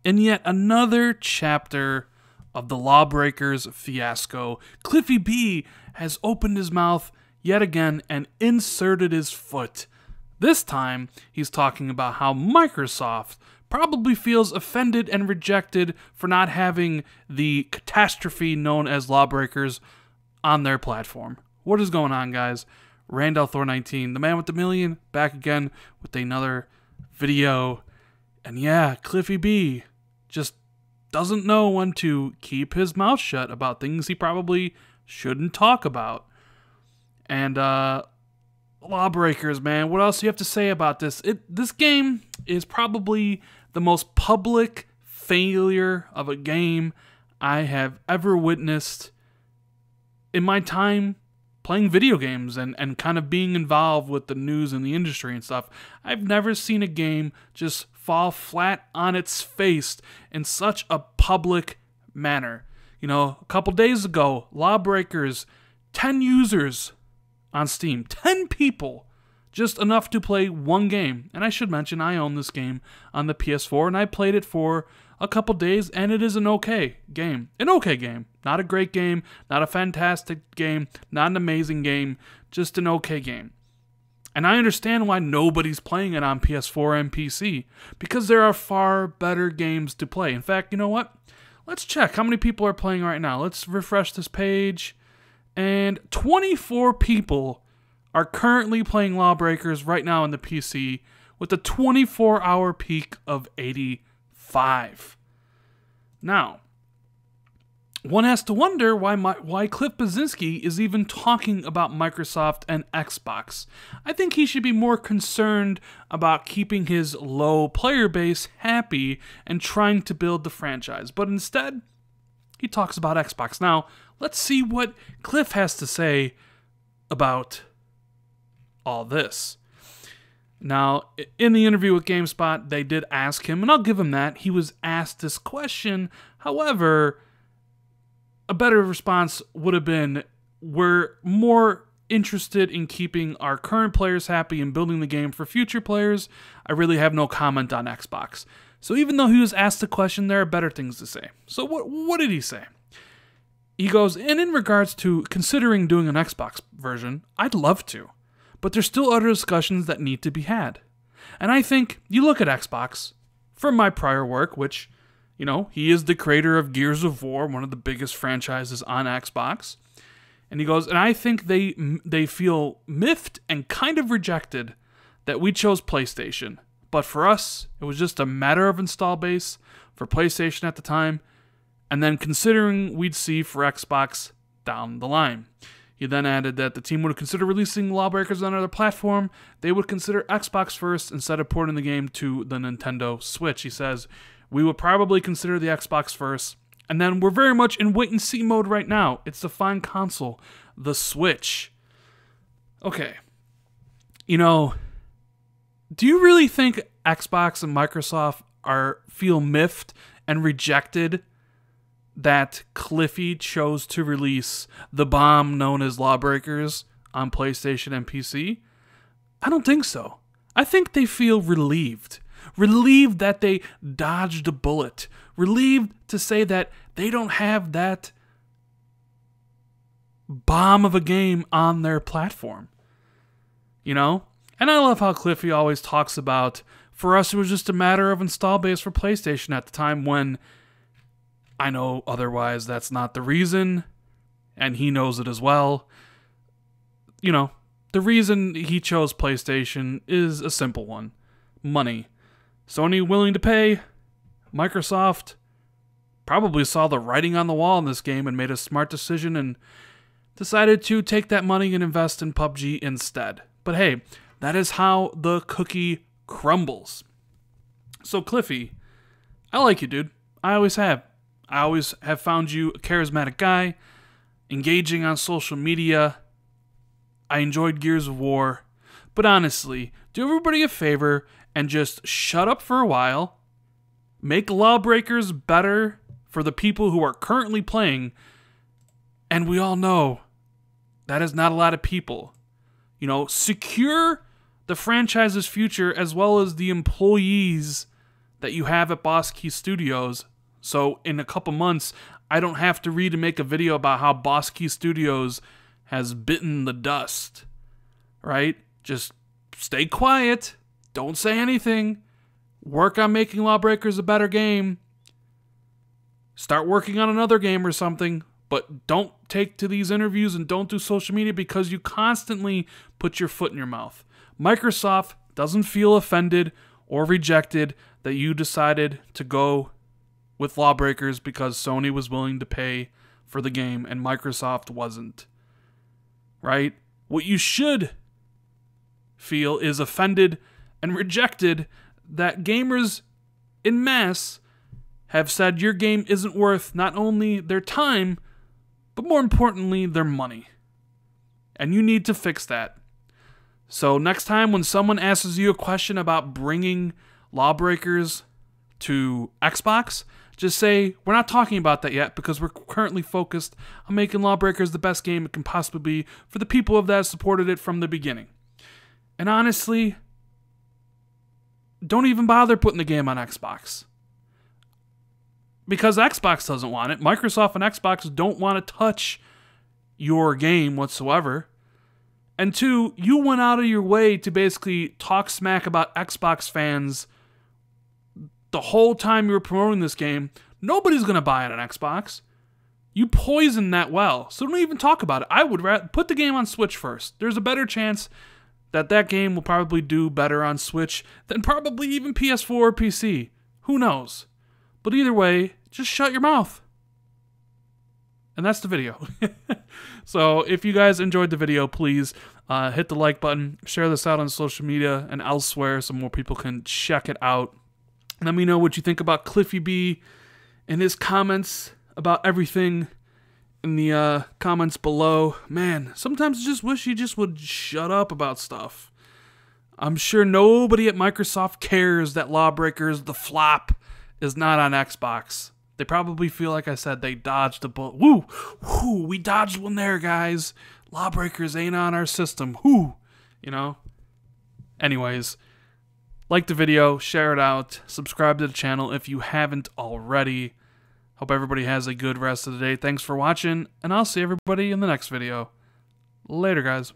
In yet another chapter of the LawBreakers fiasco, Cliffy B has opened his mouth yet again and inserted his foot. This time, he's talking about how Microsoft probably feels offended and rejected for not having the catastrophe known as LawBreakers on their platform. What is going on, guys? Randall Thor 19, the man with the million, back again with another video. And yeah, Cliffy B just doesn't know when to keep his mouth shut about things he probably shouldn't talk about. And LawBreakers, man, what else do you have to say about this? This game is probably the most public failure of a game I have ever witnessed in my time playing video games and kind of being involved with the news and the industry and stuff. I've never seen a game just fall flat on its face in such a public manner. You know, a couple days ago, LawBreakers, 10 users on Steam, 10 people, just enough to play one game. And I should mention, I own this game on the PS4, and I played it for a couple days, and it is an okay game. An okay game. Not a great game, not a fantastic game, not an amazing game, just an okay game. And I understand why nobody's playing it on PS4 and PC, because there are far better games to play. In fact, you know what? Let's check how many people are playing right now. Let's refresh this page. And 24 people are currently playing LawBreakers right now on the PC with a 24-hour peak of 85. Now, one has to wonder why Cliff Bleszinski is even talking about Microsoft and Xbox. I think he should be more concerned about keeping his low player base happy and trying to build the franchise. But instead, he talks about Xbox. Now, let's see what Cliff has to say about all this. Now, in the interview with GameSpot, they did ask him, and I'll give him that. He was asked this question. However, a better response would have been, we're more interested in keeping our current players happy and building the game for future players. I really have no comment on Xbox. So even though he was asked the question, there are better things to say. So what did he say? He goes, and in regards to considering doing an Xbox version, I'd love to. But there's still other discussions that need to be had. And I think you look at Xbox, from my prior work, which, you know, he is the creator of Gears of War, one of the biggest franchises on Xbox. And he goes, and I think they feel miffed and kind of rejected that we chose PlayStation. But for us, it was just a matter of install base for PlayStation at the time, and then considering we'd see for Xbox down the line. He then added that the team would consider releasing LawBreakers on another platform. They would consider Xbox first instead of porting the game to the Nintendo Switch. He says, we would probably consider the Xbox first, and then we're very much in wait-and-see mode right now. It's the fine console, the Switch. Okay. You know, do you really think Xbox and Microsoft feel miffed and rejected that Cliffy chose to release the bomb known as LawBreakers on PlayStation and PC? I don't think so. I think they feel relieved. Relieved that they dodged a bullet. Relieved to say that they don't have that bomb of a game on their platform. You know? And I love how Cliffy always talks about, for us it was just a matter of install base for PlayStation at the time, when I know otherwise that's not the reason, and he knows it as well. You know, the reason he chose PlayStation is a simple one. Money. Sony willing to pay. Microsoft probably saw the writing on the wall in this game and made a smart decision and decided to take that money and invest in PUBG instead. But hey, that is how the cookie crumbles. So Cliffy, I like you, dude. I always have. I always have found you a charismatic guy, engaging on social media. I enjoyed Gears of War. But honestly, do everybody a favor and just shut up for a while. Make LawBreakers better for the people who are currently playing. And we all know that is not a lot of people. You know, secure the franchise's future as well as the employees that you have at Boss Key Studios. So in a couple months, I don't have to read and make a video about how Boss Key Studios has bitten the dust, right? Just stay quiet. Don't say anything. Work on making LawBreakers a better game. Start working on another game or something. But don't take to these interviews and don't do social media because you constantly put your foot in your mouth. Microsoft doesn't feel offended or rejected that you decided to go with LawBreakers because Sony was willing to pay for the game and Microsoft wasn't. Right? What you should feel is offended and rejected that gamers en masse have said your game isn't worth not only their time, but more importantly, their money. And you need to fix that. So next time when someone asks you a question about bringing LawBreakers to Xbox, just say, we're not talking about that yet because we're currently focused on making LawBreakers the best game it can possibly be for the people that supported it from the beginning. And honestly, don't even bother putting the game on Xbox. Because Xbox doesn't want it. Microsoft and Xbox don't want to touch your game whatsoever. And two, you went out of your way to basically talk smack about Xbox fans the whole time you were promoting this game. Nobody's going to buy it on Xbox. You poisoned that well. So don't even talk about it. I would rather put the game on Switch first. There's a better chance that that game will probably do better on Switch than probably even PS4 or PC. Who knows? But either way, just shut your mouth. And that's the video. So if you guys enjoyed the video, please hit the like button, share this out on social media and elsewhere so more people can check it out. Let me know what you think about Cliffy B and his comments about everything in the comments below. Man, sometimes I just wish he just would shut up about stuff. I'm sure nobody at Microsoft cares that LawBreakers, the flop, is not on Xbox. They probably feel like I said they dodged a bullet. Woo! Whoo! We dodged one there, guys. LawBreakers ain't on our system. Whoo! You know? Anyways, like the video, share it out, subscribe to the channel if you haven't already. Hope everybody has a good rest of the day. Thanks for watching, and I'll see everybody in the next video. Later, guys.